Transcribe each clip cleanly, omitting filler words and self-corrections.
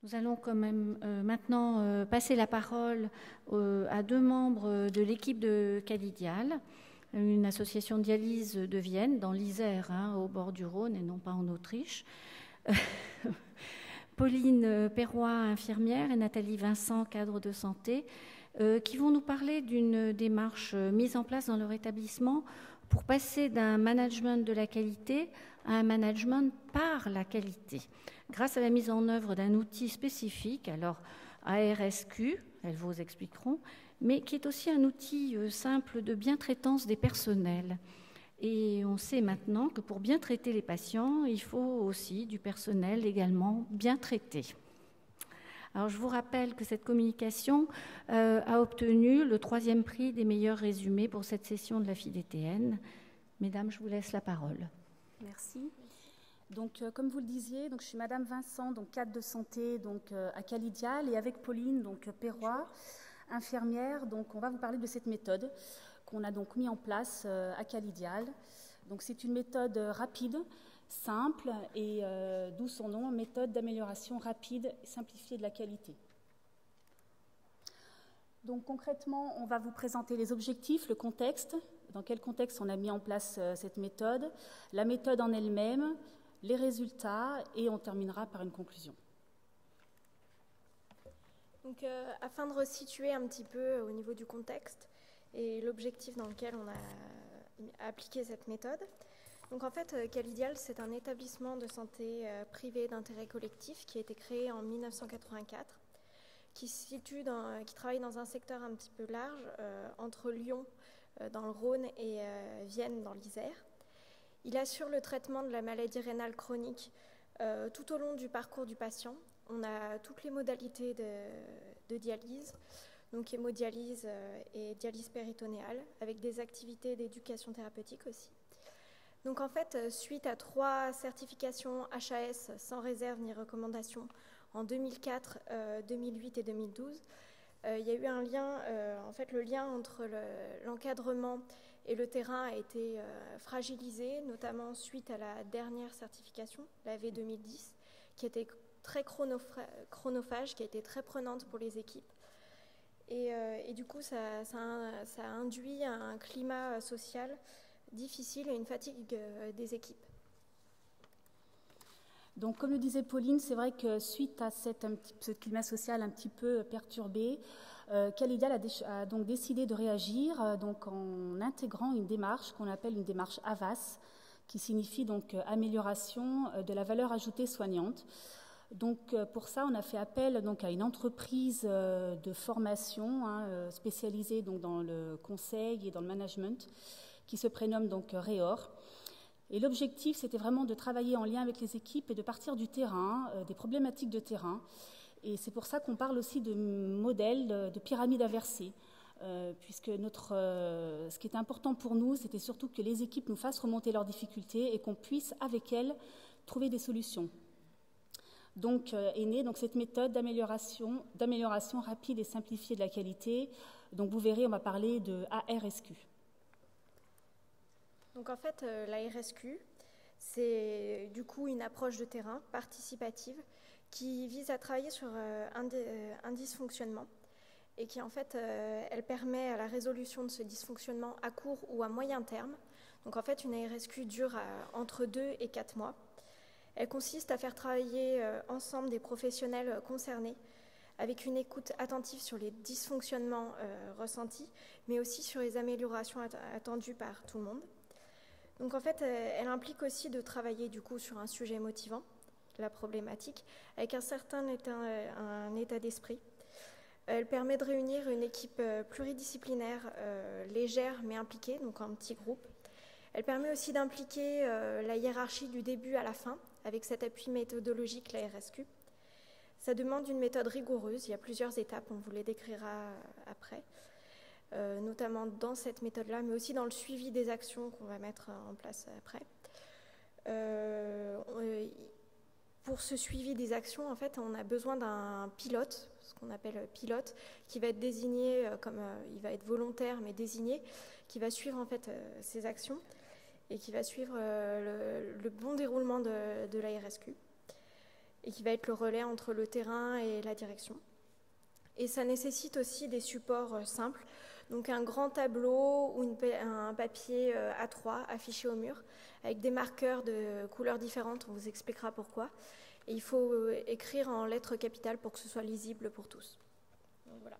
Nous allons quand même maintenant passer la parole à deux membres de l'équipe de Calidial, une association de dialyse de Vienne, dans l'Isère, au bord du Rhône et non pas en Autriche. Pauline Perrois, infirmière, et Nathalie Vincent, cadre de santé, qui vont nous parler d'une démarche mise en place dans leur établissement pour passer d'un management de la qualité à un management par la qualité, grâce à la mise en œuvre d'un outil spécifique, alors ARSQ, elles vous expliqueront, mais qui est aussi un outil simple de bientraitance des personnels. Et on sait maintenant que pour bien traiter les patients, il faut aussi du personnel également bien traité. Alors je vous rappelle que cette communication a obtenu le 3e prix des meilleurs résumés pour cette session de la FIDTN. Mesdames, je vous laisse la parole. Merci. Donc, comme vous le disiez, donc, je suis Madame Vincent, donc, cadre de santé donc, à Calidial, et avec Pauline donc, Perrois, infirmière. Donc, on va vous parler de cette méthode qu'on a donc mis en place à Calidial. Donc, c'est une méthode rapide, simple, et d'où son nom, méthode d'amélioration rapide et simplifiée de la qualité. Donc, concrètement, on va vous présenter les objectifs, le contexte, dans quel contexte on a mis en place cette méthode, la méthode en elle-même, les résultats, et on terminera par une conclusion. Donc, afin de resituer un petit peu au niveau du contexte et l'objectif dans lequel on a appliqué cette méthode, donc en fait, Calidial, c'est un établissement de santé privé d'intérêt collectif qui a été créé en 1984, qui travaille dans un secteur un petit peu large, entre Lyon, dans le Rhône, et Vienne, dans l'Isère. Il assure le traitement de la maladie rénale chronique tout au long du parcours du patient. On a toutes les modalités de dialyse, donc hémodialyse et dialyse péritonéale, avec des activités d'éducation thérapeutique aussi. Donc en fait, suite à 3 certifications HAS sans réserve ni recommandation en 2004, 2008 et 2012, il y a eu un lien, en fait le lien entre l'encadrement et le terrain a été fragilisé, notamment suite à la dernière certification, la V2010, qui était très chronophage, qui a été très prenante pour les équipes. Et du coup, ça a induit un climat social difficile et une fatigue des équipes. Donc, comme le disait Pauline, c'est vrai que suite à ce climat social un petit peu perturbé, Calidial a donc décidé de réagir donc en intégrant une démarche qu'on appelle une démarche AVAS, qui signifie donc amélioration de la valeur ajoutée soignante. Donc, pour ça, on a fait appel donc à une entreprise de formation spécialisée donc dans le conseil et dans le management, qui se prénomme donc Réor. Et l'objectif, c'était vraiment de travailler en lien avec les équipes et de partir du terrain, des problématiques de terrain. Et c'est pour ça qu'on parle aussi de modèle de pyramide inversée, puisque ce qui était important pour nous, c'était surtout que les équipes nous fassent remonter leurs difficultés et qu'on puisse, avec elles, trouver des solutions. Donc est née cette méthode d'amélioration rapide et simplifiée de la qualité. Donc vous verrez, on va parler de ARSQ. Donc en fait, la RSQ, c'est du coup une approche de terrain participative qui vise à travailler sur un dysfonctionnement et qui en fait, elle permet à la résolution de ce dysfonctionnement à court ou à moyen terme. Donc en fait, une RSQ dure entre 2 et 4 mois. Elle consiste à faire travailler ensemble des professionnels concernés avec une écoute attentive sur les dysfonctionnements ressentis, mais aussi sur les améliorations attendues par tout le monde. Donc en fait, elle implique aussi de travailler du coup sur un sujet motivant, la problématique, avec un certain état d'esprit. Elle permet de réunir une équipe pluridisciplinaire, légère mais impliquée, donc en petits groupes. Elle permet aussi d'impliquer la hiérarchie du début à la fin, avec cet appui méthodologique, la RSQ. Ça demande une méthode rigoureuse, il y a plusieurs étapes, on vous les décrira après. Notamment dans cette méthode-là, mais aussi dans le suivi des actions qu'on va mettre en place après. Pour ce suivi des actions, en fait, on a besoin d'un pilote, ce qu'on appelle pilote, qui va être désigné il va être volontaire mais désigné, qui va suivre en fait ces actions et qui va suivre le bon déroulement de la RSQ. et qui va être le relais entre le terrain et la direction. Et ça nécessite aussi des supports simples, donc un grand tableau ou un papier A3 affiché au mur, avec des marqueurs de couleurs différentes, on vous expliquera pourquoi. Et il faut écrire en lettres capitales pour que ce soit lisible pour tous. Donc voilà.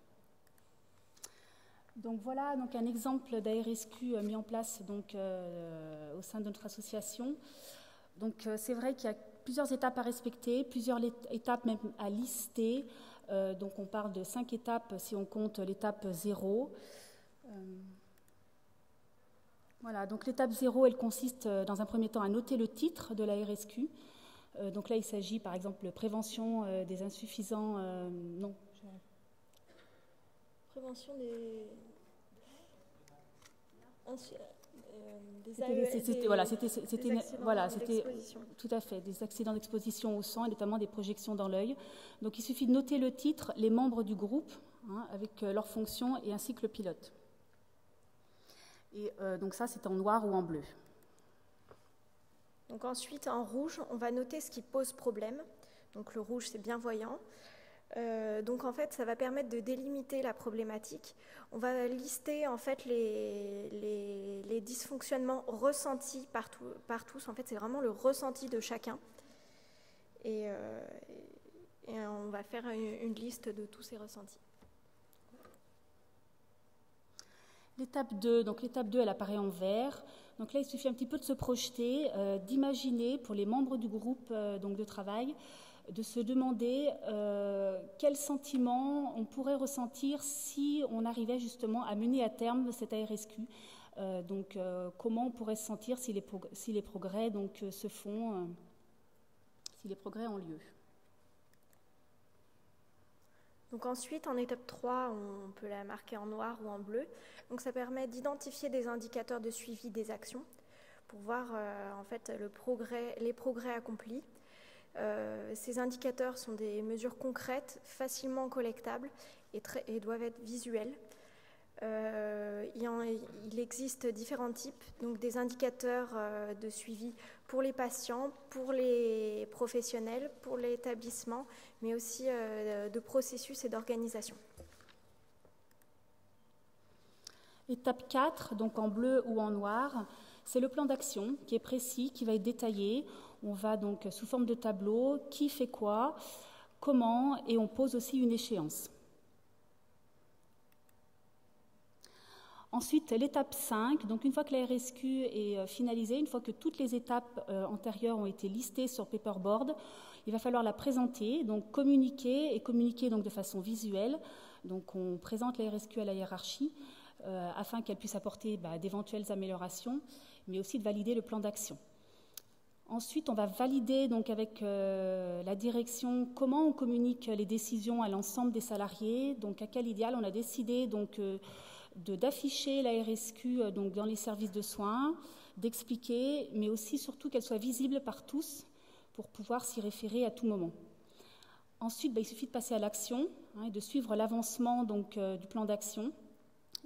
Donc voilà donc un exemple d'ARSQ mis en place donc, au sein de notre association. Donc c'est vrai qu'il y a plusieurs étapes à respecter, plusieurs étapes même à lister. Donc on parle de 5 étapes si on compte l'étape 0. Voilà, donc l'étape 0, elle consiste dans un premier temps à noter le titre de la RSQ. Donc là, il s'agit par exemple de prévention des insuffisants... non. Prévention des... C'était tout à fait des accidents d'exposition au sang et notamment des projections dans l'œil. Donc il suffit de noter le titre, les membres du groupe avec leurs fonctions et ainsi que le pilote. Et donc ça c'est en noir ou en bleu. Donc ensuite en rouge on va noter ce qui pose problème. Donc le rouge c'est bien voyant. Donc en fait ça va permettre de délimiter la problématique. On va lister en fait les dysfonctionnements ressentis par tous. En fait c'est vraiment le ressenti de chacun et on va faire une liste de tous ces ressentis. L'étape 2, donc l'étape 2 elle apparaît en vert. Donc là il suffit un petit peu de se projeter, d'imaginer pour les membres du groupe donc de travail de se demander quel sentiment on pourrait ressentir si on arrivait justement à mener à terme cette ARSQ. Comment on pourrait se sentir si les progrès donc, se font, si les progrès ont lieu. Donc ensuite, en étape 3, on peut la marquer en noir ou en bleu. Donc ça permet d'identifier des indicateurs de suivi des actions pour voir en fait les progrès accomplis. Ces indicateurs sont des mesures concrètes, facilement collectables et doivent être visuelles. Il existe différents types, donc des indicateurs de suivi pour les patients, pour les professionnels, pour l'établissement, mais aussi de processus et d'organisation. Étape 4, donc en bleu ou en noir, c'est le plan d'action qui est précis, qui va être détaillé. On va donc sous forme de tableau, qui fait quoi, comment, et on pose aussi une échéance. Ensuite, l'étape 5, donc une fois que la RSQ est finalisée, une fois que toutes les étapes antérieures ont été listées sur paperboard, il va falloir la présenter, donc communiquer donc de façon visuelle. Donc on présente la RSQ à la hiérarchie afin qu'elle puisse apporter d'éventuelles améliorations, mais aussi de valider le plan d'action. Ensuite, on va valider donc avec la direction comment on communique les décisions à l'ensemble des salariés. Donc à Calidial, on a décidé donc d'afficher la RSQ donc dans les services de soins, d'expliquer, mais aussi surtout qu'elle soit visible par tous pour pouvoir s'y référer à tout moment. Ensuite, il suffit de passer à l'action et de suivre l'avancement donc du plan d'action.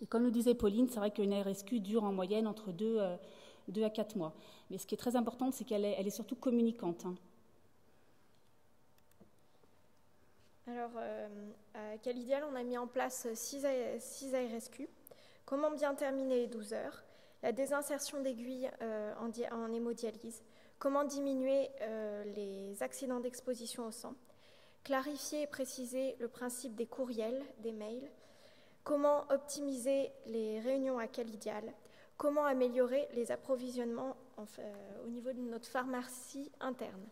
Et comme le disait Pauline, c'est vrai qu'une RSQ dure en moyenne entre 2 à 4 mois. Mais ce qui est très important, c'est qu'elle est surtout communicante. Alors, à Calidial, on a mis en place 6 ARSQ. Comment bien terminer les 12 heures, la désinsertion d'aiguilles en hémodialyse, comment diminuer les accidents d'exposition au sang, clarifier et préciser le principe des courriels, des mails, comment optimiser les réunions à Calidial, comment améliorer les approvisionnements au niveau de notre pharmacie interne.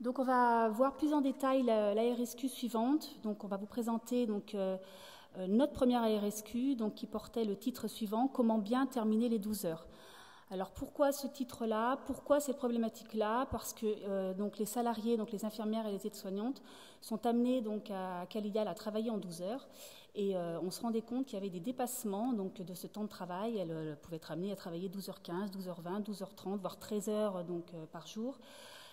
Donc on va voir plus en détail la RSQ suivante. Donc on va vous présenter donc, notre première RSQ donc, qui portait le titre suivant, comment bien terminer les 12 heures. Alors pourquoi ce titre-là? Pourquoi cette problématique-là? Parce que donc, les salariés, donc les infirmières et les aides-soignantes sont amenés donc, à Calidial à travailler en 12 heures. Et on se rendait compte qu'il y avait des dépassements donc, de ce temps de travail. Elles pouvaient être amenées à travailler 12h15, 12h20, 12h30, voire 13 heures donc, par jour.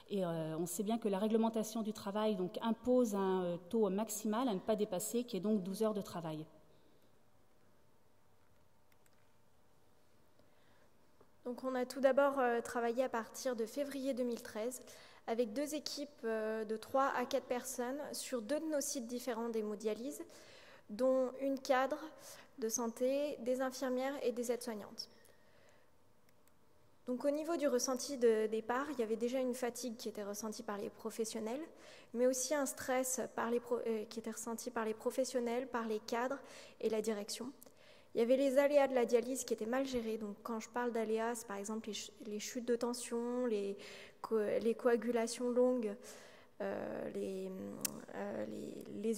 Et on sait bien que la réglementation du travail donc, impose un taux maximal à ne pas dépasser, qui est donc 12 heures de travail. Donc on a tout d'abord travaillé à partir de février 2013 avec 2 équipes de 3 à 4 personnes sur 2 de nos sites différents d'hémodialyse, dont une cadre de santé, des infirmières et des aides-soignantes. Donc au niveau du ressenti de départ, il y avait déjà une fatigue qui était ressentie par les professionnels, mais aussi un stress qui était ressenti par les professionnels, par les cadres et la direction. Il y avait les aléas de la dialyse qui étaient mal gérés. Donc quand je parle d'aléas, c'est par exemple les chutes de tension, les coagulations longues, les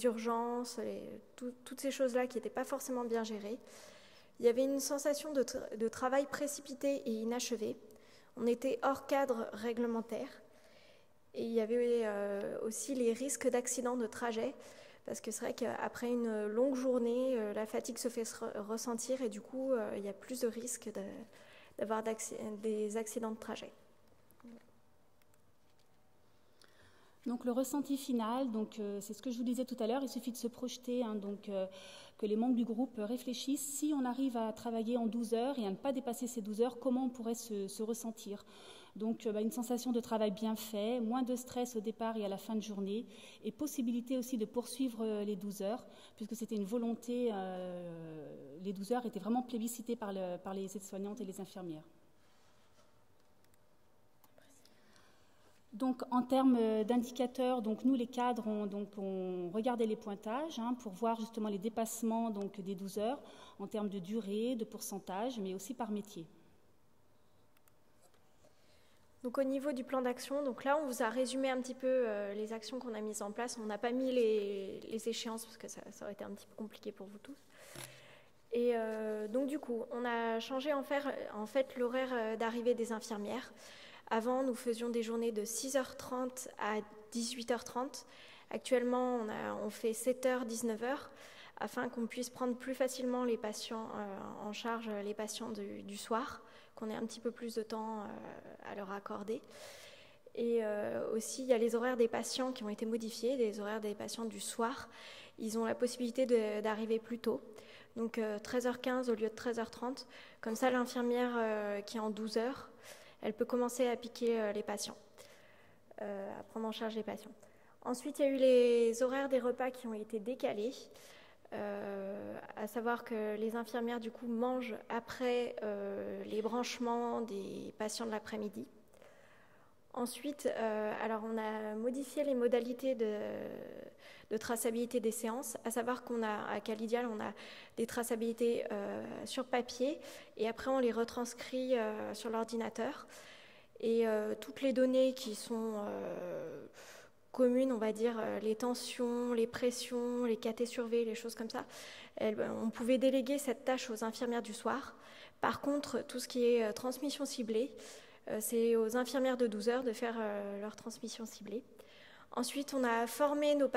urgences, toutes ces choses-là qui n'étaient pas forcément bien gérées. Il y avait une sensation de travail précipité et inachevé. On était hors cadre réglementaire. Et il y avait aussi les risques d'accidents de trajet, parce que c'est vrai qu'après une longue journée, la fatigue se fait ressentir et du coup, il y a plus de risques d'avoir des accidents de trajet. Donc le ressenti final, c'est ce que je vous disais tout à l'heure, il suffit de se projeter, que les membres du groupe réfléchissent. Si on arrive à travailler en 12 heures et à ne pas dépasser ces 12 heures, comment on pourrait se ressentir ? Donc une sensation de travail bien fait, moins de stress au départ et à la fin de journée, et possibilité aussi de poursuivre les 12 heures, puisque c'était une volonté, les 12 heures étaient vraiment plébiscitées par les aides-soignantes et les infirmières. Donc, en termes d'indicateurs, nous, les cadres, on regardait les pointages pour voir justement les dépassements des 12 heures en termes de durée, de pourcentage, mais aussi par métier. Donc, au niveau du plan d'action, là, on vous a résumé un petit peu les actions qu'on a mises en place. On n'a pas mis les échéances parce que ça aurait été un petit peu compliqué pour vous tous. Et donc, du coup, on a changé en fait l'horaire d'arrivée des infirmières. Avant, nous faisions des journées de 6h30 à 18h30. Actuellement, on fait 7h, 19h, afin qu'on puisse prendre plus facilement les patients en charge, les patients du soir, qu'on ait un petit peu plus de temps à leur accorder. Et aussi, il y a les horaires des patients qui ont été modifiés, les horaires des patients du soir. Ils ont la possibilité d'arriver plus tôt, donc 13h15 au lieu de 13h30. Comme ça, l'infirmière qui est en 12 heures, elle peut commencer à piquer les patients, à prendre en charge les patients. Ensuite, il y a eu les horaires des repas qui ont été décalés, à savoir que les infirmières, du coup, mangent après les branchements des patients de l'après-midi. Ensuite, on a modifié les modalités de traçabilité des séances, à savoir qu'à Calidial, on a des traçabilités sur papier et après on les retranscrit sur l'ordinateur. Et toutes les données qui sont communes, on va dire, les tensions, les pressions, les KT surveillés, les choses comme ça, on pouvait déléguer cette tâche aux infirmières du soir. Par contre, tout ce qui est transmission ciblée, c'est aux infirmières de 12 heures de faire leur transmission ciblée. Ensuite, on a formé nos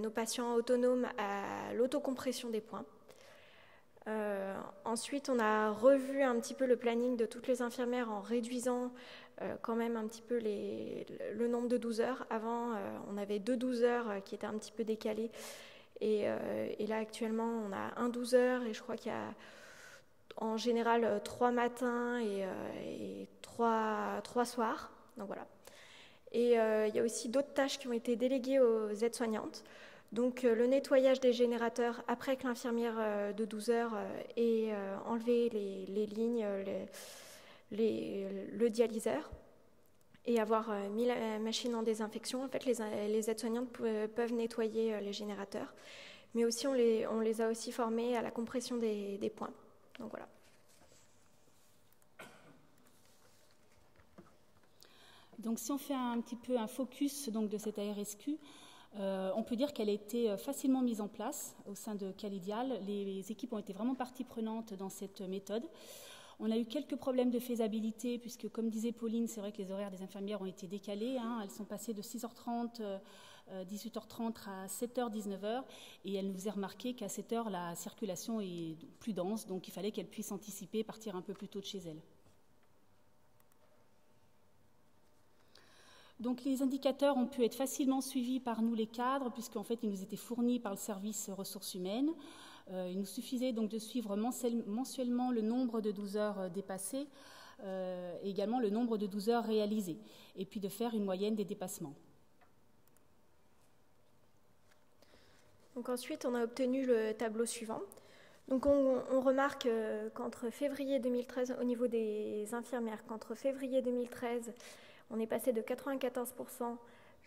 patients autonomes à l'autocompression des points. Ensuite, on a revu un petit peu le planning de toutes les infirmières en réduisant quand même un petit peu le nombre de 12 heures. Avant, on avait 2 12 heures qui étaient un petit peu décalées. Et là, actuellement, on a un 12 heures et je crois qu'il y a en général 3 matins et 3 soirs. Donc voilà. Et il y a aussi d'autres tâches qui ont été déléguées aux aides-soignantes. Donc le nettoyage des générateurs après que l'infirmière de 12 heures ait enlevé les lignes, le dialyseur et avoir mis la machine en désinfection. En fait, les aides-soignantes peuvent nettoyer les générateurs. Mais aussi, on les a aussi formés à la compression des points. Donc voilà. Donc si on fait un petit peu un focus de cette ARSQ, on peut dire qu'elle a été facilement mise en place au sein de Calidial. Les équipes ont été vraiment partie prenante dans cette méthode. On a eu quelques problèmes de faisabilité puisque, comme disait Pauline, c'est vrai que les horaires des infirmières ont été décalés. Elles sont passées de 6h30, 18h30 à 7h, 19h. Et elle nous faisait remarquer qu'à 7h, la circulation est plus dense, donc il fallait qu'elle puisse anticiper, partir un peu plus tôt de chez elle. Donc les indicateurs ont pu être facilement suivis par nous les cadres, puisqu'en fait ils nous étaient fournis par le service ressources humaines. Il nous suffisait donc de suivre mensuellement le nombre de 12 heures dépassées. et également le nombre de 12 heures réalisées, et puis de faire une moyenne des dépassements. Donc ensuite, on a obtenu le tableau suivant. Donc on remarque qu'entre février 2013, au niveau des infirmières, qu'entre février 2013, on est passé de 94%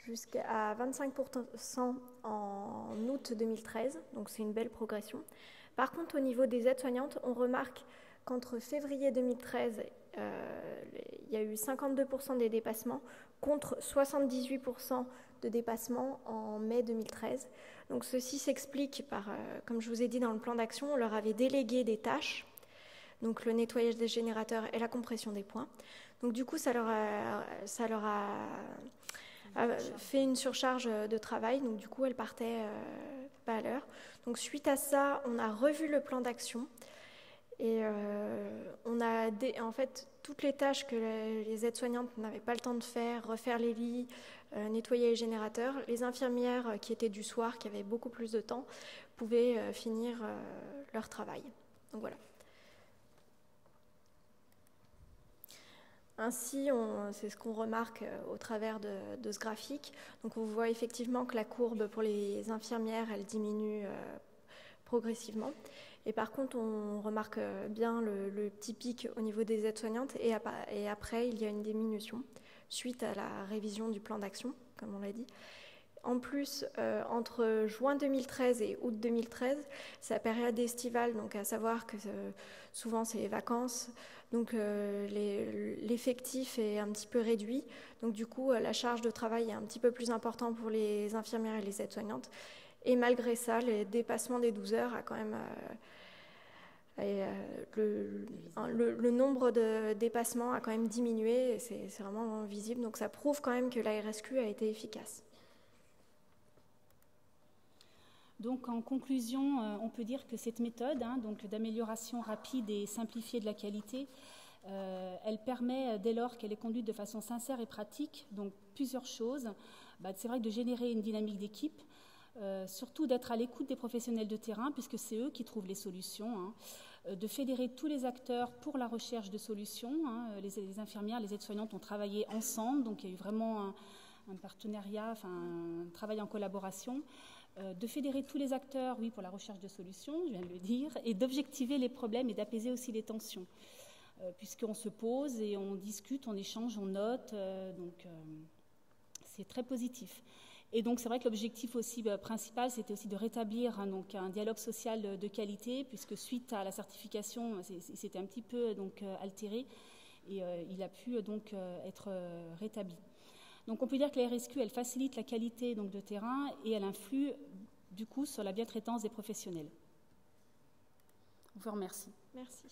jusqu'à 25% en août 2013, donc c'est une belle progression. Par contre, au niveau des aides-soignantes, on remarque qu'entre février 2013, il y a eu 52% des dépassements contre 78% de dépassements en mai 2013. Donc ceci s'explique par, comme je vous ai dit dans le plan d'action, on leur avait délégué des tâches, donc le nettoyage des générateurs et la compression des points. Donc du coup, ça leur a fait une surcharge de travail, donc du coup, elles partaient pas à l'heure. Donc suite à ça, on a revu le plan d'action et on a en fait toutes les tâches que les aides-soignantes n'avaient pas le temps de faire, refaire les lits, nettoyer les générateurs. Les infirmières qui étaient du soir, qui avaient beaucoup plus de temps, pouvaient finir leur travail. Donc voilà. Ainsi, c'est ce qu'on remarque au travers de ce graphique. Donc on voit effectivement que la courbe pour les infirmières, elle diminue progressivement. Et par contre, on remarque bien le petit pic au niveau des aides-soignantes et après, il y a une diminution suite à la révision du plan d'action, comme on l'a dit. En plus, entre juin 2013 et août 2013, c'est la période estivale, donc à savoir que souvent c'est les vacances, donc l'effectif est un petit peu réduit. Donc du coup, la charge de travail est un petit peu plus importante pour les infirmières et les aides-soignantes. Et malgré ça, le dépassement des 12 heures a quand même... le nombre de dépassements a quand même diminué, et c'est vraiment visible. Donc ça prouve quand même que la RSQ a été efficace. Donc en conclusion, on peut dire que cette méthode donc d'amélioration rapide et simplifiée de la qualité, elle permet, dès lors qu'elle est conduite de façon sincère et pratique, donc plusieurs choses. C'est vrai que de générer une dynamique d'équipe, surtout d'être à l'écoute des professionnels de terrain, puisque c'est eux qui trouvent les solutions, de fédérer tous les acteurs pour la recherche de solutions. Les infirmières, les aides-soignantes ont travaillé ensemble, donc il y a eu vraiment un partenariat, un travail en collaboration. De fédérer tous les acteurs, oui, pour la recherche de solutions, je viens de le dire, et d'objectiver les problèmes et d'apaiser aussi les tensions, puisqu'on se pose et on discute, on échange, on note, donc c'est très positif. Et donc c'est vrai que l'objectif aussi principal, c'était aussi de rétablir donc un dialogue social de qualité, puisque suite à la certification, c'était un petit peu donc altéré, et il a pu donc être rétabli. Donc on peut dire que la RSQ, elle facilite la qualité donc, de terrain et elle influe du coup sur la bientraitance des professionnels. Je vous remercie. Merci.